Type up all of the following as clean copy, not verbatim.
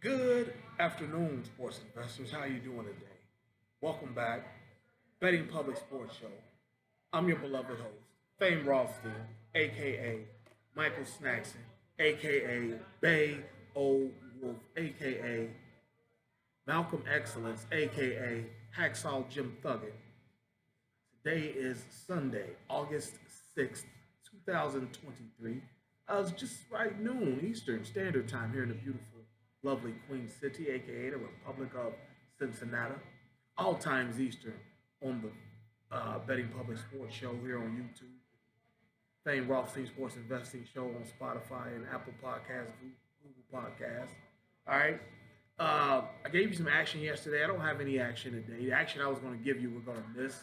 Good afternoon, sports investors. How are you doing today? Welcome back, Betting Public Sports Show. I'm your beloved host, Fame Rothstein, aka Michael Snackson, aka Bay O Wolf, aka Malcolm Excellence, aka Hacksaw Jim Thuggin. Today is Sunday, August 6th, 2023. It's just right noon Eastern Standard Time here in the beautiful, lovely Queen City, aka the Republic of Cincinnati. All times Eastern on the Betting Public Sports Show here on YouTube. Fame Rothstein Sports Investing Show on Spotify and Apple Podcasts, Google Podcasts. All right. I gave you some action yesterday. I don't have any action today. The action I was going to give you, we're going to miss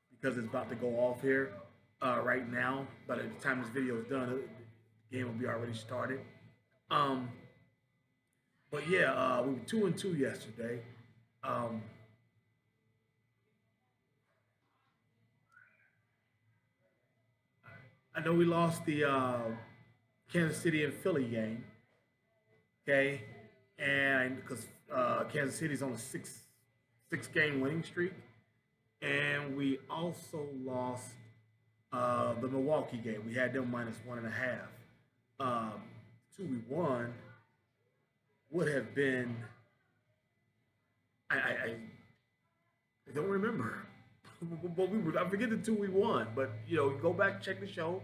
because it's about to go off here right now. By the time this video is done, the game will be already started. Um, but yeah, we were 2-2 yesterday. Um, I know we lost the Kansas City and Philly game. Okay, and because Kansas City's on a six game winning streak, and we also lost the Milwaukee game. We had them minus 1.5. Um, Two we won would have been I don't remember, but I forget the two we won. But go back check the show.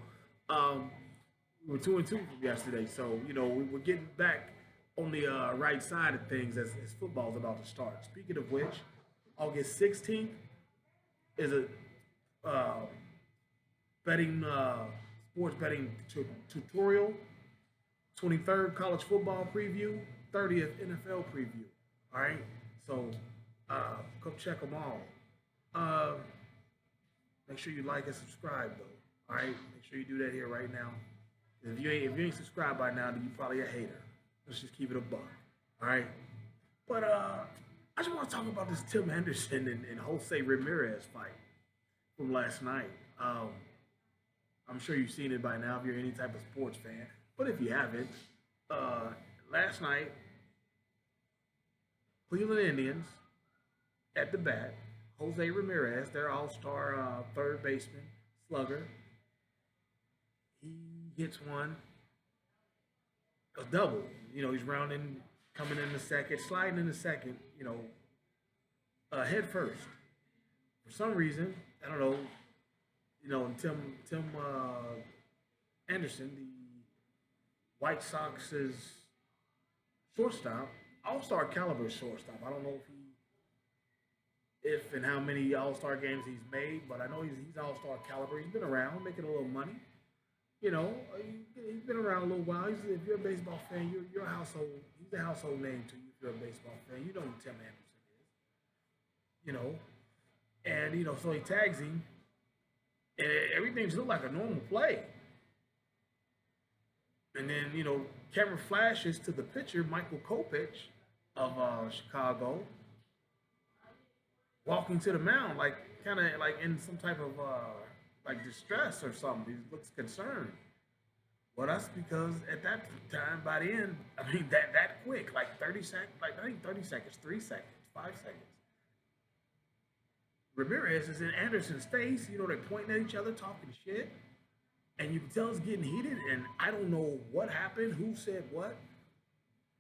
Um, we were 2-2 from yesterday, so we're getting back on the right side of things as football's about to start. Speaking of which, August 16th is a uh, betting sports betting tutorial. 23rd college football preview, 30th NFL preview. All right, so go check them all. Uh, Make sure you like and subscribe though. All right, make sure you do that here right now. If you ain't subscribed by now, then you probably a hater. Let's just keep it a buck. All right, but I just want to talk about this Tim Henderson and Jose Ramirez fight from last night. I'm sure you've seen it by now if you're any type of sports fan. But if you haven't, uh, last night, Cleveland Indians at the bat, Jose Ramirez, their all star third baseman, slugger, he hits one, a double. He's rounding, coming in the second, sliding in the second, head first. For some reason, I don't know, Tim Anderson, the White Sox's shortstop, all-star caliber shortstop. I don't know if and how many all-star games he's made, but I know he's all-star caliber. He's been around, making a little money. He's been around a little while. If you're a baseball fan, you're a household. He's a household name to you. If you're a baseball fan, you know who Tim Anderson is. And so he tags him, and everything just looked like a normal play. And then, camera flashes to the pitcher, Michael Kopech of Chicago, walking to the mound, like kind of like in some type of like distress or something. He looks concerned. Well, that's because at that time, by the end, I mean that quick, like 30 seconds, like I think 30 seconds, 3 seconds, 5 seconds. Ramirez is in Anderson's face. They're pointing at each other, talking shit, and you can tell it's getting heated. And I don't know what happened, who said what,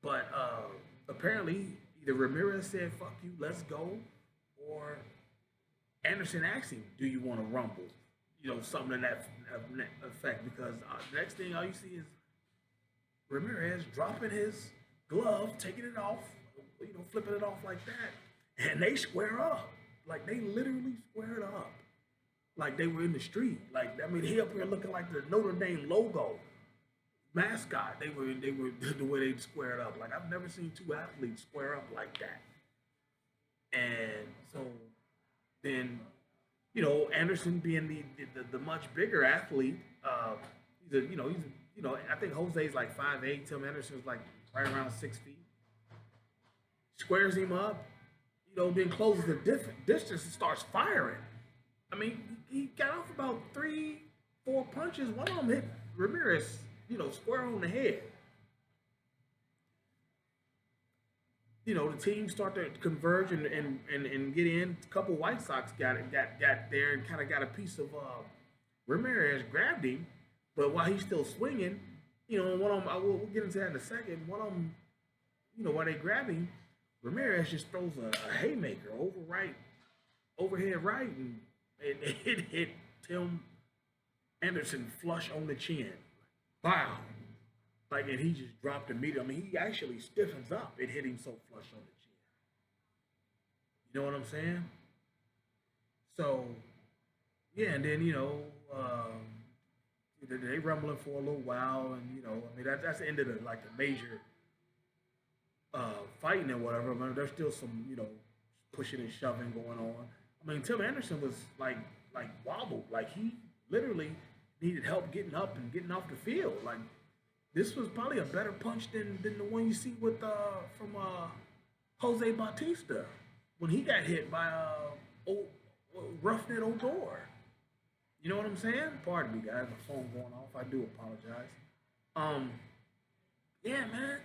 but apparently either Ramirez said "fuck you, let's go," or Anderson asked him, "Do you want to rumble?" Something in that effect. Because next thing all you see is Ramirez dropping his glove, taking it off, flipping it off like that, and they square up. Like they literally squared up, like they were in the street. Like I mean, he up here looking like the Notre Dame logo mascot. They were the way they squared up. Like I've never seen two athletes square up like that. And so then, Anderson being the much bigger athlete, I think Jose's like 5'8". Tim Anderson's like right around 6 feet. Squares him up, then closes the distance and starts firing. I mean, he got off about 3, 4 punches. One of them hit Ramirez, square on the head. the teams start to converge and get in. A couple White Sox got there and kind of got a piece of Ramirez grabbed him, but while he's still swinging, one of them, we'll get into that in a second. One of them, while they grab him, Ramirez just throws a haymaker overhead right, and it hit Tim Anderson flush on the chin. Wow. Like, and he just dropped immediately. I mean, he actually stiffens up. It hit him so flush on the chin. You know what I'm saying? So, yeah, and then, they rumbling for a little while, and, I mean, that's the end of the major fighting and whatever. I mean, there's still some, pushing and shoving going on. I mean, Tim Anderson was like wobbled. Like, he literally needed help getting up and getting off the field. Like, this was probably a better punch than the one you see with from Jose Bautista when he got hit by old, Roughneck Odor. You know what I'm saying? Pardon me, guys. My phone going off. I do apologize. Yeah, man.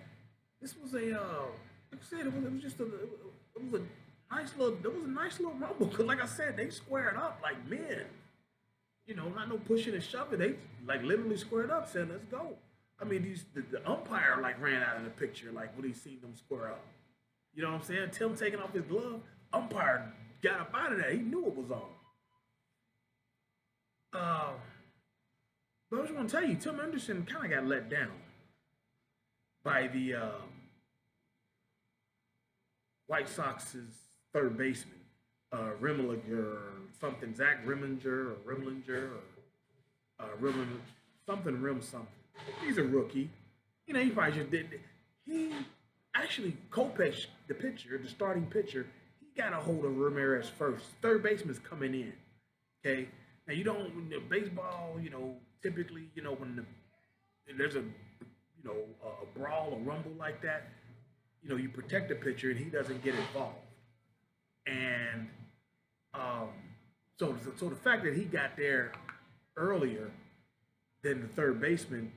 This was like I said, it was just it was a nice little rumble. Cause like I said, they squared up like men. Not no pushing and shoving. They like literally squared up, said, "Let's go." I mean, the umpire like ran out of the picture like when he seen them square up. You know what I'm saying? Tim taking off his glove, umpire got up out of there. He knew it was on. Uh, but I just want to tell you, Tim Anderson kind of got let down by the White Sox's third baseman, Rimlinger or something, Zach Rimlinger or Rimlinger, something Rim something. He's a rookie. He probably just did. He actually Kopech, the pitcher, the starting pitcher, he got a hold of Ramirez first. Third baseman's coming in. Okay. Now you don't when the baseball, typically, when there's a brawl, a rumble like that, you protect the pitcher and he doesn't get involved. And so the fact that he got there earlier than the third baseman,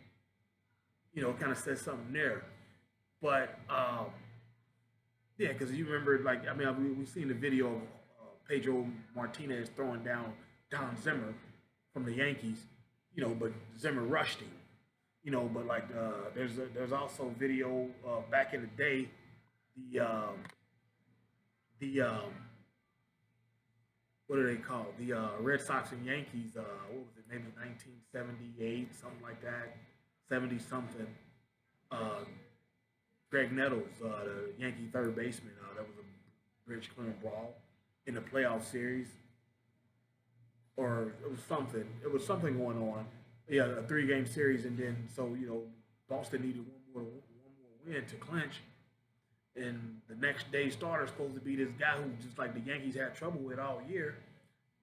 kind of says something there. But yeah, because you remember, like, I mean, we've seen the video of Pedro Martinez throwing down Don Zimmer from the Yankees, but Zimmer rushed him, but like there's also video back in the day, the what are they called? The Red Sox and Yankees, what was it, maybe 1978, something like that, 70 something. Greg Nettles, the Yankee third baseman, that was a bridge clearing brawl in the playoff series, or it was something. It was something going on. Yeah, a 3-game series, and then so Boston needed one more win to clinch. And the next day starter is supposed to be this guy who just like the Yankees had trouble with all year.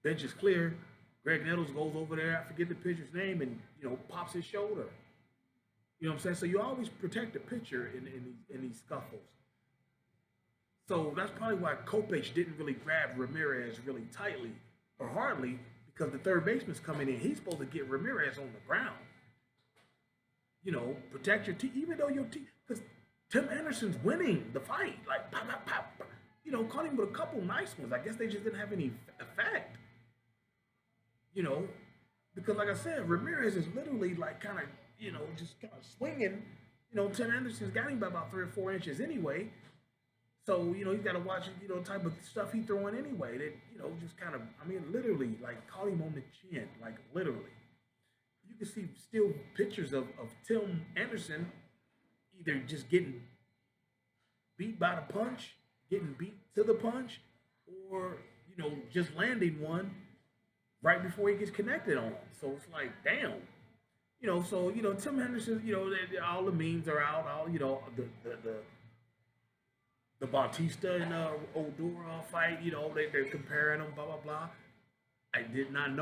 Bench is clear. Greg Nettles goes over there. I forget the pitcher's name, and pops his shoulder. You know what I'm saying? So you always protect the pitcher in these scuffles. So that's probably why Kopech didn't really grab Ramirez really tightly or hardly, because the third baseman's coming in. He's supposed to get Ramirez on the ground. Protect your team, even though your team, because Tim Anderson's winning the fight. Like, pop, pop, pop, pop. Caught him with a couple nice ones. I guess they just didn't have any effect. Because like I said, Ramirez is literally like kind of, just kind of swinging. Tim Anderson's got him by about 3 or 4 inches anyway. So, he's got to watch, type of stuff he throwing anyway. That, just kind of, I mean, literally, like, caught him on the chin. Like, literally. You can see still pictures of Tim Anderson either just getting beat by the punch, getting beat to the punch, or, just landing one right before he gets connected on. So it's like, damn. So, Tim Henderson, all the memes are out, all, the Bautista and Odor fight, they're comparing them, blah, blah, blah. I did not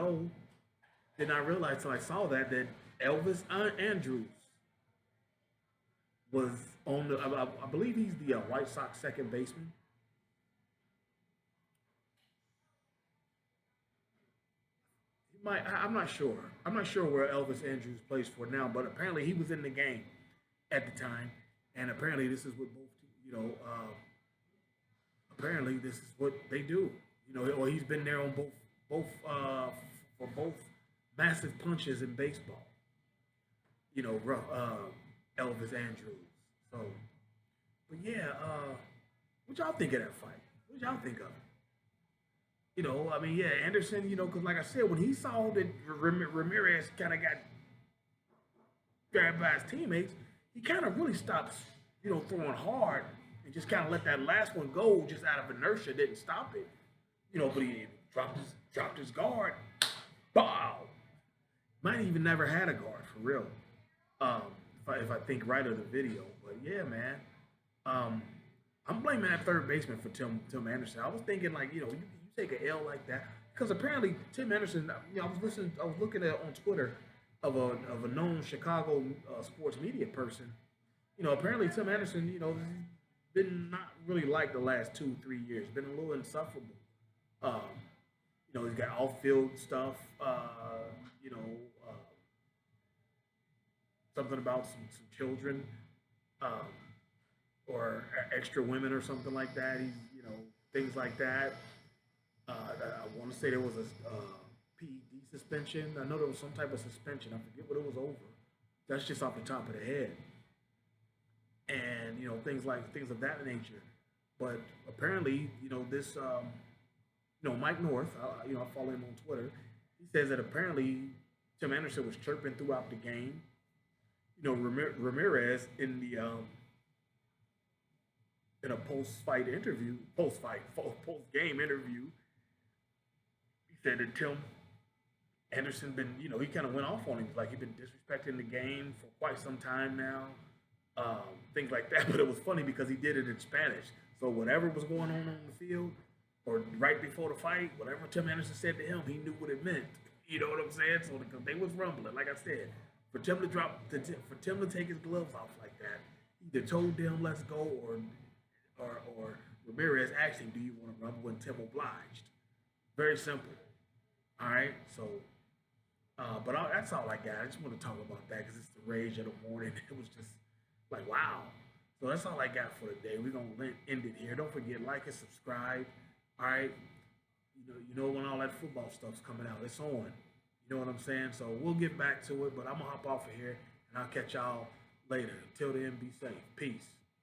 realize until I saw that Elvis Andrews was on the, I believe he's the White Sox second baseman. I'm not sure. I'm not sure where Elvis Andrews plays for now, but apparently he was in the game at the time, and apparently this is what both apparently this is what they do. Or he's been there on for both massive punches in baseball. Elvis Andrews. So, but yeah, what y'all think of that fight? What y'all think of it? I mean, yeah, Anderson. Because like I said, when he saw that Ramirez kind of got grabbed by his teammates, he kind of really stopped, throwing hard and just kind of let that last one go just out of inertia. Didn't stop it, but he dropped his guard. Bow. Might even never had a guard for real. Um, if I think right of the video, but yeah, man. Um, I'm blaming that third baseman for Tim Anderson. I was thinking like, you take an L like that because apparently Tim Anderson. I was looking at on Twitter of a known Chicago sports media person. Apparently Tim Anderson, he's been not really like the last 2 3 years. Been a little insufferable. Um, he's got off field stuff. You know, uh, something about some children. Um, or extra women or something like that. He's things like that. I want to say there was a PED suspension. I know there was some type of suspension. I forget what it was over. That's just off the top of the head, and things of that nature. But apparently, this Mike North. I follow him on Twitter. He says that apparently Tim Anderson was chirping throughout the game. Ramirez in a post game interview, he said that Tim Anderson been, he kind of went off on him, like he'd been disrespecting the game for quite some time now, things like that. But it was funny because he did it in Spanish, so whatever was going on the field or right before the fight, whatever Tim Anderson said to him, he knew what it meant. You know what I'm saying? So because they was rumbling, like I said, for Tim to take his gloves off like that, he either told them let's go or Ramirez asked him, "Do you want to rumble?" And Tim obliged. Very simple. All right. So, that's all I got. I just want to talk about that because it's the rage of the morning. It was just like wow. So that's all I got for today. We're gonna end it here. Don't forget like and subscribe. All right. You know when all that football stuff's coming out, it's on. You know what I'm saying? So we'll get back to it, but I'm gonna hop off of here and I'll catch y'all later. Until then, be safe. Peace.